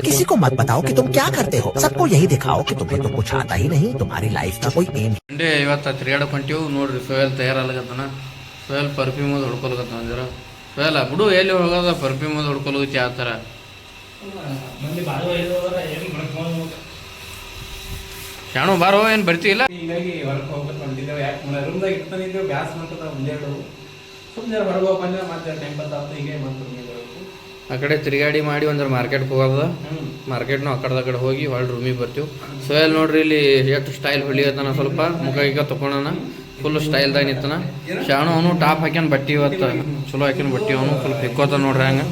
किसी को मत बताओ कि तुम क्या करते हो, सबको यही दिखाओ कि तुम्हें तो कुछ आता ही नहीं, तुम्हारी लाइफ का कोई एम। ಸಂಡೇ ಇವತ್ತು ತಿರುಗಾಡಕ್ಕೆ ಹೊಂಟೀವಿ ನೋಡ್ರಿ. ಸೋಯಲ್ ತಯಾರಾಗತ್ತಾನ. ಸೋಯಲ್ ಪರ್ಫ್ಯೂಮ್ ಅದು ಹೊಡ್ಕೊಳಕತ್ತಾನ ಜರ. ಸೋಯಲ್ಲ ಬಿಡು, ಎಲ್ಲಿ ಹೋಗೋದ ಪರ್ಫ್ಯೂಮ್ ಅದು ಹೊಡ್ಕೊಳೋಕೆ ಯಾವ ಥರ ಶಾಣು ಬಾರೋ, ಏನು ಬರ್ತೀವಿಲ್ಲ. ಹೀಗಾಗಿ ಹೊರಗೆ ಹೋಗ್ಬೇಕು ಹೊಂಟಿದ್ದೇವೆ. ಯಾಕೆ ರೂಮ್ದಾಗ ಇರ್ತಾನಿದ್ದೇವೆ, ಬ್ಯಾಸ್ ಮಾಡ್ತದ ಮುಂಜಾನೆ ಸುಮ್ಮನೆ ಹೊರಗೆ ಹೋಗ್ಬಂದ್ರೆ ಮತ್ತೆ ಟೈಮ್ ಬರ್ತದೆ. ಹೀಗೆ ಮಾಡ್ತಾರೆ ಆ ಕಡೆ ತಿರುಗಾಡಿ ಮಾಡಿ ಒಂದ್ರ ಮಾರ್ಕೆಟ್ಗೆ ಹೋಗೋದ. ಮಾರ್ಕೆಟ್ನು ಆ ಕಡೆ ಹೋಗಿ ಹೊಳ್ಳಿ ರೂಮಿಗೆ ಬರ್ತೀವಿ. ಸೋಯಲ್ ನೋಡ್ರಿ ಇಲ್ಲಿ ಎಷ್ಟು ಸ್ಟೈಲ್ ಹೊಲಿಯತ್ತಾನ. ಸ್ವಲ್ಪ ಮುಖ ಈಗ ತೊಗೊಳೋಣ, ಫುಲ್ ಸ್ಟೈಲ್ದಾಗ ನಿಂತಾನ. ಶಾಣು ಅವನು ಟಾಪ್ ಹಾಕ್ಯಾನ ಬಟ್ಟೆ, ಇವತ್ತು ಚಲೋ ಹಾಕ್ಯಾನ ಬಟ್ಟೆ. ಅವನು ಸ್ವಲ್ಪ ಹಿಕ್ಕೋತ ನೋಡ್ರಿ ಹಂಗೆ.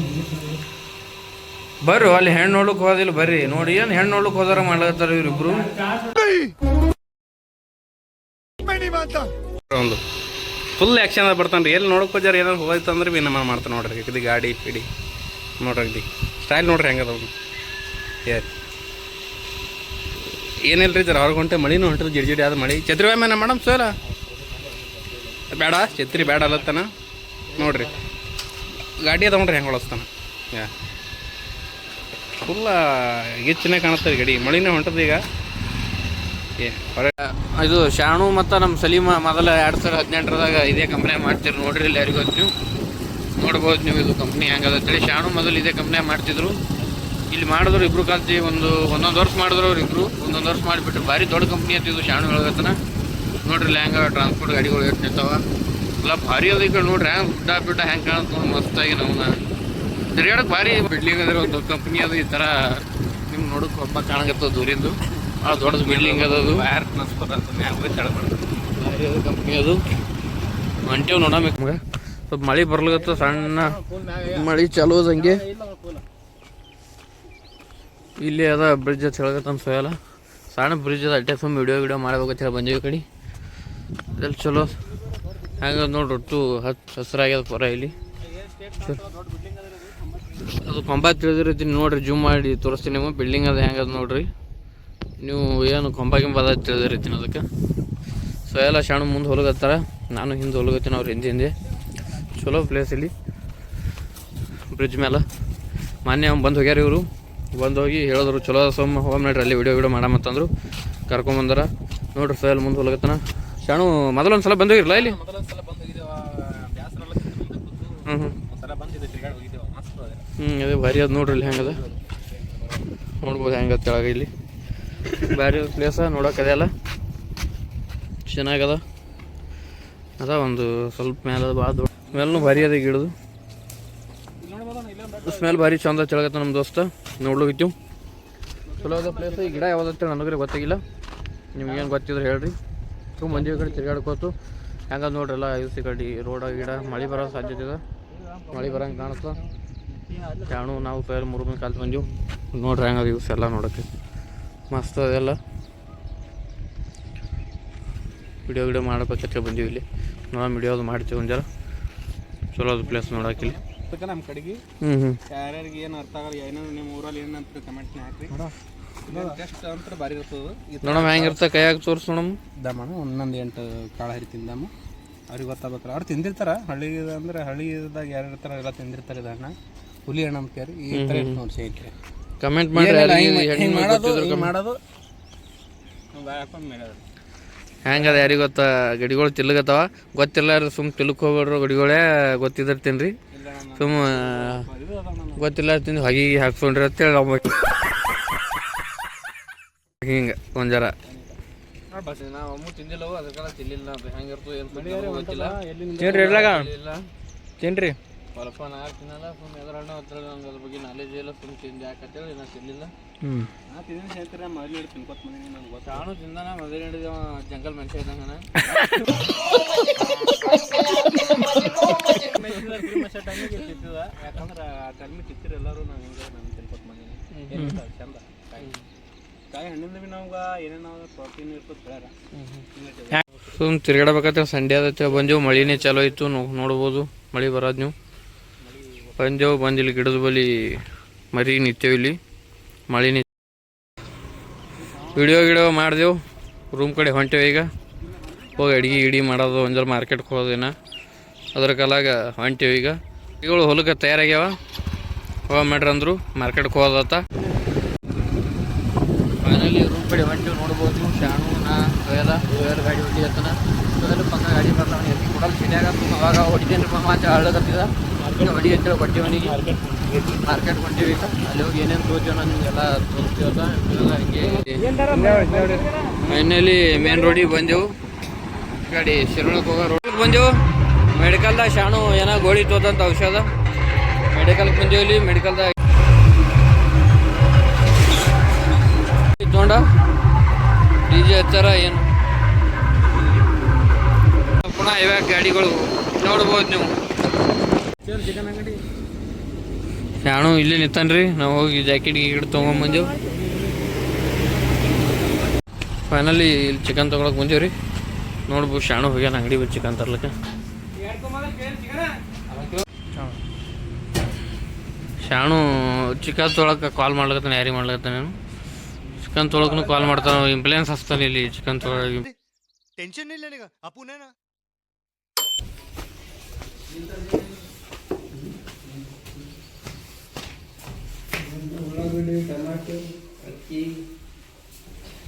ಬರ್ರಿ ಅಲ್ಲಿ ಹೆಣ್ಣು ನೋಡ್ಲಿಕ್ಕೆ ಹೋದಿಲ್ಲ, ಬರ್ರಿ ನೋಡಿ ಏನು ಹೆಣ್ಣು ನೋಡ್ಲಿಕ್ಕೆ ಹೋದಾರ ಮಾಡ್ಲತ್ತಾರ ಇವ್ರಿಬ್ರು. ಒಂದು ಫುಲ್ ಆ್ಯಕ್ಷನ್ ಬರ್ತಾನೆ ರೀ. ಎಲ್ಲಿ ನೋಡಕ್ಕೆ ಹೋಗ್ಯಾರ ಏನಾರು ಹೋಯ್ತು ಅಂದ್ರೆ ಭೀ ನಮ್ಮ ಮಾಡ್ತಾನೆ ನೋಡ್ರಿ. ಇದು ಗಾಡಿ ಪಿಡಿ ನೋಡ್ರಿ, ಸ್ಟೈಲ್ ನೋಡ್ರಿ ಹೆಂಗದ ಅವ್ನು. ಏನಿಲ್ಲ ರೀ, ಜರ ಹೊರಗೆ ಹೊಂಟೆ ಮಳಿನೂ ಹೊಂಟ್ರಿ, ಜಿಡಿ ಆದ ಮಳಿ. ಛತ್ರಿ ಒಮ್ಮೆ ಮೇಡಮ್ ಸೋಲ ಬೇಡ, ಛತ್ರಿ ಬೇಡ ಅಲ್ಲತ್ತಾನ ನೋಡ್ರಿ. ಗಾಡಿ ಅದ ನೋಡ್ರಿ ಹೆಂಗೆ ಹೊಳಸ್ತಾನ. ಫುಲ್ಲ ಗಿಚ್ಚನೆ ಕಾಣುತ್ತೆ ಗಾಡಿ. ಮಳಿನೇ ಹೊಂಟದ ಈಗ. ಇದು ಶಾಣು ಮತ್ತು ನಮ್ಮ ಸಲೀಮ ಮೊದಲ 2018 ಇದೇ ಕಂಪ್ನಿ ಮಾಡ್ತೀರಿ ನೋಡ್ರಿ. ಇಲ್ಲಿ ಯಾರಿಗೂ ನೀವು ನೋಡ್ಬೋದು ನೀವು ಇದು ಕಂಪ್ನಿ ಹೆಂಗದ ಅಂತೇಳಿ. ಶಾಣು ಮೊದಲು ಇದೇ ಕಂಪ್ನಿ ಮಾಡ್ತಿದ್ರು. ಇಲ್ಲಿ ಮಾಡಿದ್ರು ಇಬ್ರು ಕಲ್ತಿ ಒಂದೊಂದು ವರ್ಷ ಮಾಡಿದ್ರು ಅವ್ರು ಇಬ್ರು. ಒಂದೊಂದು ವರ್ಷ ಮಾಡಿಬಿಟ್ರು. ಭಾರಿ ದೊಡ್ಡ ಕಂಪ್ನಿ ಅಂತಿದ್ದು ಶಾಣು ಹೇಳಗತ್ತನ. ನೋಡ್ರಿ ಇಲ್ಲಿ ಹೆಂಗೆ ಟ್ರಾನ್ಸ್ಪೋರ್ಟ್ ಗಾಡಿಗಳು ಎಷ್ಟು ನಿಂತಾವ ಎಲ್ಲ ಭಾರಿ ಅದ. ಈ ಕಡೆ ನೋಡ್ರಿ ಹೆಂಗೆ ಬಿಟ್ಟ ಹೆಂಗೆ ಕಾಣುತ್ತೆ ನೋಡಿ, ಮಸ್ತಾಗಿ ನಮ್ಮನ್ನ ತಿರ್ಗಾಡಕ್ಕೆ ಭಾರಿ ಬಿಲ್ಡಿಂಗ್ ಅದ್ರ ಒಂದು ಕಂಪ್ನಿ ಅದು. ಈ ಥರ ನಿಮ್ಗೆ ನೋಡೋಕೆ ಒಬ್ಬ ಕಾಣಕತ್ತದ ದೂರಿಂದು. ಭಾಳ ದೊಡ್ಡದು ಬಿಲ್ಡಿಂಗ್ ಅದದು. ವೈರ್ ಟ್ರಾನ್ಸ್ಫರ್ ಅಂತ ಭಾರಿ ಅದು ಕಂಪ್ನಿ ಅದು. ಹೊಂಟೇವು ನೋಡಬೇಕು. ನಮ್ಗೆ ಸ್ವಲ್ಪ ಮಳೆ ಬರ್ಲಿಗತ್ತ, ಸಣ್ಣ ಮಳೆ ಚಾಲೂ ಅದ ಹಂಗೆ. ಇಲ್ಲಿ ಅದ ಬ್ರಿಡ್ಜ್ ಅಂತ ಹೇಳಕತ್ತ ಸೋಯಲ್ಲ. ಸಣ್ಣ ಬ್ರಿಡ್ಜ್ ಅದ, ಅಟ್ಟೆ ಸುಮ್ಮ ವಿಡಿಯೋ ಮಾಡ್ಬೇಕಂತ ಹೇಳಿ ಬಂದೀವಿ ಕಡೆ. ಎಲ್ಲಿ ಚಲೋ ಹೆಂಗೆ ನೋಡ್ರಿ, ಒಟ್ಟು ಹಸಿರಾಗ್ಯದ ಪರ ಇಲ್ಲಿ. ಅದು ಕೊಂಬ ತಿಳಿದಿರ್ತೀನಿ ನೋಡ್ರಿ, ಜೂಮ್ ಮಾಡಿ ತೋರಿಸ್ತೀನಿ ನೀವು. ಬಿಲ್ಡಿಂಗ್ ಅದು ಹೆಂಗದ ನೋಡ್ರಿ ನೀವು. ಏನು ಕೊಂಬ ಅದ ತಿಳಿದಿರ್ತೀನಿ ಅದಕ್ಕೆ. ಸೋಯಲ್ಲ ಶಾಣು ಮುಂದೆ ಹೊಲಗತ್ತಾರ, ನಾನು ಹಿಂದೆ ಹೊಲಗತ್ತೀನಿ, ಅವ್ರು ಹಿಂದೆ. ಚಲೋ ಪ್ಲೇಸ್ ಇಲ್ಲಿ ಬ್ರಿಡ್ಜ್ ಮೇಲೆ. ಮೊನ್ನೆ ಅವ್ನು ಬಂದು ಹೋಗ್ಯಾರ ಇವರು. ಬಂದು ಹೋಗಿ ಹೇಳಿದ್ರು ಚಲೋ ಸೋಮ ಹೋಗಿ ನೋಡ್ರಿ ಅಲ್ಲಿ ವಿಡಿಯೋ ಮಾಡಮತ್ತಂದ್ರು. ಕರ್ಕೊಂಬಂದಾರ ನೋಡ್ರಿ. ಸೋಯಲ್ ಮುಂದೆ ಹೊಲಗತ್ತಾನ. ಶಾಣು ಮೊದಲೊಂದು ಸಲ ಬಂದೋಗಿರಲ್ಲ ಇಲ್ಲಿ. ಅದೇ ಭಾರಿ ಅದು ನೋಡ್ರಿ ಇಲ್ಲಿ ಹೆಂಗದ ನೋಡ್ಬೋದು. ಹೆಂಗದ ಕೆಳಗೆ ಇಲ್ಲಿ ಭಾರಿ ಪ್ಲೇಸ ನೋಡೋಕೆ ಅದೆಲ್ಲ ಚೆನ್ನಾಗದ. ಅದ ಒಂದು ಸ್ವಲ್ಪ ಮೇಲೆ ಭಾಳ ದೊಡ್ಡ ಸ್ಮೆಲ್ನು ಭಾರಿ ಅದ ಗಿಡದು. ಸ್ಮೆಲ್ ಭಾರಿ ಚಂದ ತಿಳಗತ್ತ ನಮ್ಮ ದೋಸ್ತ. ನೋಡ್ಲಿಕ್ಕಿತ್ತು ಚಲೋ ಅದ ಪ್ಲೇಸ್. ಈ ಗಿಡ ಯಾವ್ದಂತೇಳಿ ನನಗ್ರೆ ಗೊತ್ತಾಗಿಲ್ಲ, ನಿಮ್ಗೇನು ಗೊತ್ತಿದ್ರೆ ಹೇಳ್ರಿ. ಮಂದಿ ಕಡೆ ತಿರ್ಗಾಡ್ಕೋತು ಹೆಂಗದ ನೋಡ್ರಿ. ಎಲ್ಲ ಐಸಿ ಕಡೆ ರೋಡ ಗಿಡ. ಮಳೆ ಬರೋ ಸಾಧ್ಯತೆ ಇದೆ, ಮಳೆ ಬರೋಂಗೆ ಕಾಣಿಸ್ತ. ಶಾಣು ನಾವು ಸೋಯಲ್ 3 ಮಂದಿ ಕಾಲ್ತು ಬಂದೀವಿ ನೋಡ್ರಿ. ಹೆಂಗದ ಯೂಸ್ ಎಲ್ಲ ನೋಡೋಕ್ಕೆ ಮಸ್ತ್ ಅದೆಲ್ಲ. ವಿಡಿಯೋ ಮಾಡ್ಬೇಕಂತ ಬಂದೀವಿ ಇಲ್ಲಿ. ನಾವು ವಿಡಿಯೋದು ಮಾಡ್ತೀವಿ ಒಂದು ಜರ. ಚಲೋ ಅದು ಪ್ಲೇಸ್ ನೋಡೋಕಿಲ್ಲಿ ನಮ್ಮ ಕಡೆಗೆ. ಯಾರ್ಯಾರಿಗೆ ಏನು ಅರ್ಥ ಆಗಲ್ಲ, ಏನಾದ್ರು ನಿಮ್ಮ ಊರಲ್ಲಿ ಏನಂತ ಕಮೆಂಟ್ನ ಹಾಕ್ರಿ. ಟೆಸ್ಟ್ ಅಂತ ಭಾರಿ ಇರ್ತದೆ ನೋಡಮ್ಮ. ಹೆಂಗಿರ್ತ ಕೈಯಾಗ ತೋರಿಸ್ ನೋಡಮ್ಮ. ದಮ್ಮ ಒಂದೊಂದು 8 ಕಾಳು ಹರಿ ತಿಂದಮ್ಮ. ಅವ್ರಿಗೆ ಗೊತ್ತಾಗ್ಬೇಕ್ರ. ಅವ್ರು ತಿಂದಿರ್ತಾರ. ಹಳ್ಳಿ ಅಂದ್ರೆ ಹಳ್ಳಿದಾಗ ಯಾರು ಇರ್ತಾರ ಎಲ್ಲ ತಿಂದಿರ್ತಾರೆ. ಇದು ಹಣ್ಣ ಹುಲಿ ಹಣ್ಣು ಅಂತ ಕೇಳಿ ಈ ಥರ ಇಟ್ಟು ನೋಡಿ ಸೇರಿ ಕಮೆಂಟ್ ಮಾಡಿ. ಮಾಡೋದು ಹೆಂಗದ ಯಾರಿಗೆ ಗೊತ್ತಾ. ಗಡಿಗಳು ತಿಲ್ಗತ್ತವ ಗೊತ್ತಿಲ್ಲ, ಸುಮ್ಮ ತಿಲ್ಕ್ ಹೋಗ್ಬಿಡ್ರು. ಗಡಿಗಳೇ ಗೊತ್ತಿದ್ರೆ ತಿನ್ರಿ, ಸುಮ್ಮ ಗೊತ್ತಿಲ್ಲ ತಿಂದು ಹೊಗೆ ಹಾಕ್ಸ್ಕೊಂಡ್ರಿ ಅಂತೇಳಿ ಹಿಂಗೆ ಒಂದು ಜರ. ನಾವು ಅಮ್ಮ ತಿಂದಿಲ್ಲವು, ಅದಕ್ಕೆಲ್ಲ ತಿನ್ನಿಲ್ಲ. ಹೆಂಗಿರ್ತದೆ ಏನು ಗೊತ್ತಿಲ್ಲ. ತಿನ್ರಿ ಇರ್ಲಾಗ ತಿನ್ರಿ. ಸ್ವಲ್ಪ ನಾಲ್ಕು ತಿನ್ನಲ್ಲ, ಸುಮ್ಮನೆ ಎದುರಣ್ಣ ಹತ್ರ ನಂಗೆ ಅದ್ರ ಬಗ್ಗೆ ನಾಲೆಜ್ ಇಲ್ಲ. ಸುಮ್ಮನೆ ತಿಂದು ಯಾಕಂತೇಳಿ ನಾನು ತಿನ್ನಿಲ್ಲ. ಶಾಣು ತಿಂದಾನ ಮೊದಲು ಹಿಡಿದ ಜಂಗಲ್ ಮನುಷ್ಯ ಇದ್ದಂಗನ. ಯಾಕಂದ್ರೆ ಆ ಟೈಮಿಗೆ ತಿಂತಿರಿ ಎಲ್ಲರೂ. ನಾವು ಹಿಂಗೆ ನಾನು ತಿನ್ಕೊತ ಬಂದೀನಿ. ಚಂದ ಕಾಯಿ ಹಣ್ಣಿಂದ ಭೀ ನಮ್ಗೆ ಏನೇನು ಪ್ರೋಟೀನ್ ಇರ್ತದೆ ಹೇಳ್ಯಾರ. ಸುಮ್ಮನೆ ತಿರ್ಗಾಡಬೇಕಂತ ಸಂಡೇ ಆದತ್ತೆ ಬಂದೆವು. ಮಳಿನೇ ಚಾಲೋ ಇತ್ತು ನೋಡ್ಬೋದು. ಮಳೆ ಬರೋದು ನೀವು ಬಂದೆವು. ಇಲ್ಲಿ ಗಿಡದ ಬಳಿ ಮರಿ ನಿಂತೇವೆ. ಇಲ್ಲಿ ಮಳಿನೇ. ವಿಡಿಯೋ ಮಾಡಿದೆವು. ರೂಮ್ ಕಡೆ ಹೊಂಟೇವೆ ಈಗ. ಹೋಗಿ ಅಡ್ಗೆ ಮಾಡೋದು ಒಂಜರ ಮಾರ್ಕೆಟ್ಗೆ ಹೋಗೋದೇನ ಅದ್ರ ಕಾಲಾಗ ಹೊಂಟೇವೆ ಈಗ. ಇವುಗಳು ಹೊಲಕ್ಕೆ ತಯಾರಾಗ್ಯಾವ. ಹೋಗಿ ಮಾಡ್ರಿ ಅಂದರು ಮಾರ್ಕೆಟ್ಗೆ ಹೋದತ್ತ. ಫೈನಲಿ ರೂಮ್ ಕಡೆ ಹೊಂಟಿವಿ ನೋಡ್ಬೋದು ನೀವು. ಶಾಣು ನಾ ಸೋಯಲ್ ಗಾಡಿ ಹೊಡಿಯತ್ತನ. ಸೋಯಲ್ ಪಕ್ಕ ಗಾಡಿ ಬರಲ್ಲ, ಅವ್ನು ಎತ್ತಿ ಕೊಡಲ್ಲ ಸಿಡ್ಯಾಗ. ಅವಾಗ ಹೊಡಿತೇನೆ ಮಾತ್ರ ಹಳ್ಳಗತ್ತಿದ ಹೊಡಿ ಅಂತೇಳಿ ಕೊಟ್ಟಿವನಿಗೆ. ಮಾರ್ಕೆಟ್ ಹೊಂಟಿವಿ, ಅಲ್ಲಿ ಹೋಗಿ ಏನೇನು ತೋತೀವ ನಿಮಗೆಲ್ಲ ತೋರಿಸ್ತೀವಲ್ಲ. ಹಿಂಗೆ ಫೈನಲಿ ಮೇನ್ ರೋಡಿಗೆ ಬಂದೆವು. ಗಾಡಿ ಶಿರೋಳಕ್ಕೆ ಹೋಗೋ ರೋಡಿಗೆ ಬಂದೆವು. ಮೆಡಿಕಲ್ದಾಗ ಶಾಣು ಏನೋ ಗೋಳಿ ತೋದಂತ ಔಷಧ. ಮೆಡಿಕಲ್ಗೆ ಬಂದೆವು. ಇಲ್ಲಿ ಮೆಡಿಕಲ್ದಾಗ ತೊಗೊಂಡ ಡಿಜೆ ಹಚ್ಚಾರ ಏನು. ಪುನಃ ಇವಾಗ ಗಾಡಿಗಳು ನೋಡ್ಬೋದು ನೀವು. ಶಾಣು ಇಲ್ಲಿ ನಿಂತಾನ್ರಿ. ನಾವು ಹೋಗಿ ಜಾಕೆಟ್ ಗೀಕೆಟ್ ತೊಗೊಂಬಂದೇವು. ಫೈನಲಿ ಇಲ್ಲಿ ಚಿಕನ್ ತೊಗೊಳಕ್ಕೆ ಬಂದೇವ್ರಿ. ನೋಡ್ಬೋದು ಶಾಣು ಹೋಗ್ಯಾನ ಅಂಗಡಿ ಬಿಟ್ಟು ಚಿಕನ್ ತರ್ಲಿಕ್ಕೆ. ಶಾಣು ಚಿಕನ್ ತೊಗೊಳಕ್ಕೆ ಕಾಲ್ ಮಾಡ್ಲತ್ತಾನೆ. ಯಾರಿಗೆ ಮಾಡ್ಲತ್ತಾನೆ ನಾನು ಚಿಕನ್ ತೊಳಕ್ಕೂ ಕಾಲ್ ಮಾಡ್ತಾನೆ. ಇಂಪ್ಲೂಯೆನ್ಸ್ ಹಚ್ತಾನೆ ಇಲ್ಲಿ ಚಿಕನ್ ತೊಳಗೆ. टेंशन नहीं लेने का अपन है ना. ಉಳ್ಳಾಗಡ್ಡಿ, ಟೊಮ್ಯಾಟೊ, ಅಕ್ಕಿ